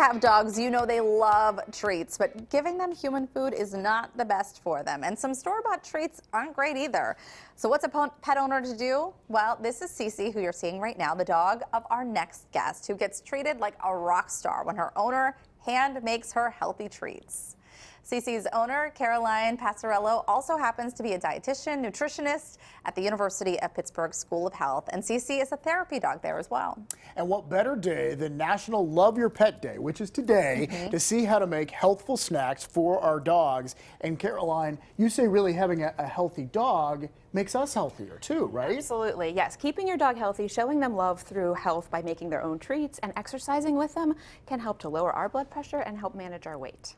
have dogs, you know they love treats, but giving them human food is not the best for them. And some store-bought treats aren't great either. So what's a pet owner to do? Well, this is Cece, who you're seeing right now, the dog of our next guest, who gets treated like a rock star when her owner hand makes her healthy treats. Cece's owner, Caroline Passerrello, also happens to be a dietitian, nutritionist at the University of Pittsburgh School of Health. And Cece is a therapy dog there as well. And what better day than National Love Your Pet Day, which is today, to see how to make healthful snacks for our dogs. And Caroline, you say really having a healthy dog makes us healthier too, right? Absolutely, yes. Keeping your dog healthy, showing them love through health by making their own treats and exercising with them can help to lower our blood pressure and help manage our weight.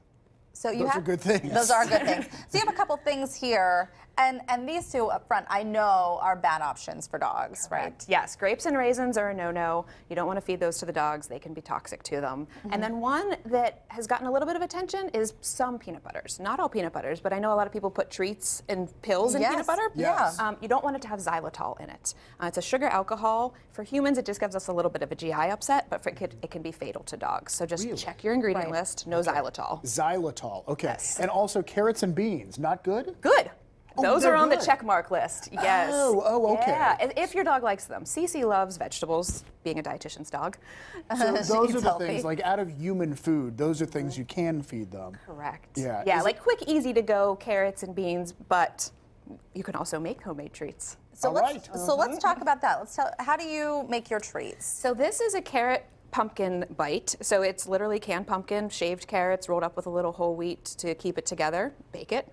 So Those are good things. Those are good things. So you have a couple things here, and these two up front I know are bad options for dogs, right? Yes, grapes and raisins are a no-no. You don't want to feed those to the dogs. They can be toxic to them. And then one that has gotten a little bit of attention is some peanut butters. Not all peanut butters, but I know a lot of people put treats and pills in peanut butter. Yes. You don't want it to have xylitol in it. It's a sugar alcohol. For humans, it just gives us a little bit of a GI upset, but for it can be fatal to dogs. So just check your ingredient list. No xylitol. Xylitol, okay. Yes. And also carrots and beans, not good? Good. Those they're are on the good. check mark list. Yes. Oh, okay. Yeah, if your dog likes them. Cece loves vegetables, being a dietitian's dog. So those are the healthy. things, like out of human food, those are things you can feed them. Correct. Yeah. Yeah, Is like quick, easy to go carrots and beans, but you can also make homemade treats. So All let's talk about that. How do you make your treats? So this is a carrot pumpkin bite. So it's literally canned pumpkin, shaved carrots, rolled up with a little whole wheat to keep it together, bake it.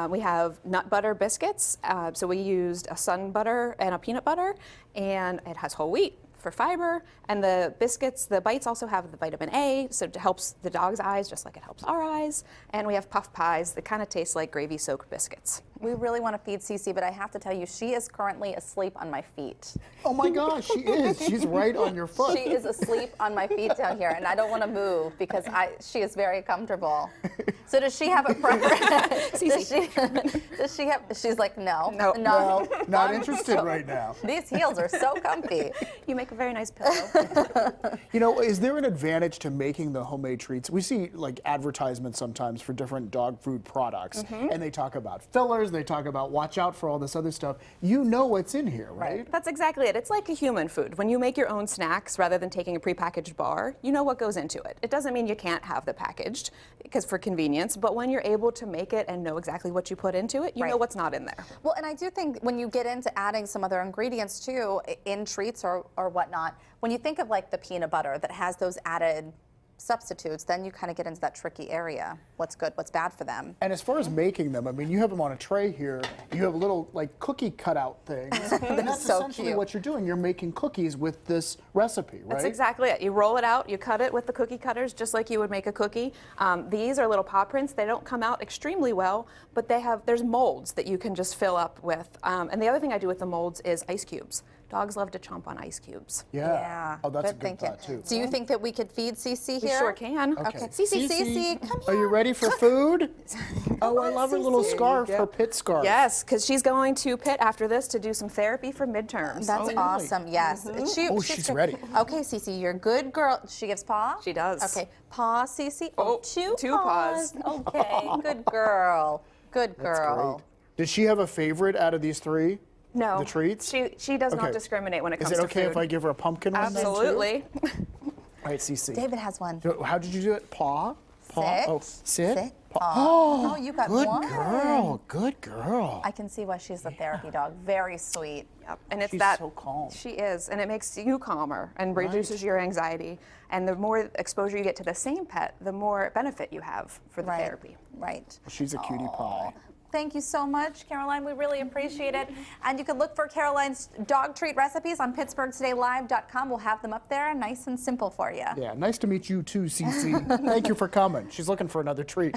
We have nut butter biscuits. So we used a sun butter and a peanut butter, and it has whole wheat for fiber. And the biscuits, the bites also have the vitamin A, so it helps the dog's eyes just like it helps our eyes. And we have puff pies that kind of taste like gravy-soaked biscuits. We really want to feed Cece, but I have to tell you, she is currently asleep on my feet. Oh my gosh, she is. She's right on your foot. She is asleep on my feet down here, and I don't want to move because she is very comfortable. So does she have a preference? does she have? She's like, no, No, not I'm interested right now. These heels are so comfy. You make a very nice pillow. You know, is there an advantage to making the homemade treats? We see like advertisements sometimes for different dog food products, and they talk about fillers, they talk about watch out for all this other stuff. You know what's in here, right? That's exactly it. It's like a human food. When you make your own snacks rather than taking a prepackaged bar, you know what goes into it. It doesn't mean you can't have the packaged because for convenience, but when you're able to make it and know exactly what you put into it, you know what's not in there. Well, and I do think when you get into adding some other ingredients too in treats or whatnot, when you think of like the peanut butter that has those added substitutes, then you kind of get into that tricky area. What's good, what's bad for them. And as far as making them, I mean, you have them on a tray here. You have little like cookie cutout things. And that's so essentially cute. what you're doing. You're making cookies with this recipe, right? That's exactly it. You roll it out, you cut it with the cookie cutters just like you would make a cookie. These are little paw prints. They don't come out extremely well, but there's molds that you can just fill up with. And the other thing I do with the molds is ice cubes. Dogs love to chomp on ice cubes. Yeah. Oh, that's a good thinking. thought too. Do you think that we could feed Cece here? We sure can. Okay. Cece, come here. Are you ready for food? Oh, I love her little Cece. scarf, her Pitt scarf. Yes, because she's going to Pitt after this to do some therapy for midterms. That's awesome. Yes. She's ready. Okay, Cece, you're a good girl. She gives paw? She does. Okay, paw, Cece. Oh, two paws. Okay, good girl. Good girl. Great. Does she have a favorite out of these three? No. The treats? She does not discriminate when it comes to food. Is it okay if I give her a pumpkin one then, too? Absolutely. All right, Cece. David has one. So how did you do it? Paw? Paw? Sit. Oh, sit? Sit. Paw. Oh, you got good one. Girl. Good girl. I can see why she's the therapy dog. Very sweet. Yep. And it's She's that so calm. She is, and it makes you calmer and reduces your anxiety. And the more exposure you get to the same pet, the more benefit you have for the therapy. Right. She's a cutie pie. Thank you so much, Caroline. We really appreciate it. And you can look for Caroline's dog treat recipes on PittsburghTodayLive.com. We'll have them up there, nice and simple for you. Yeah, nice to meet you too, Cece. Thank you for coming. She's looking for another treat.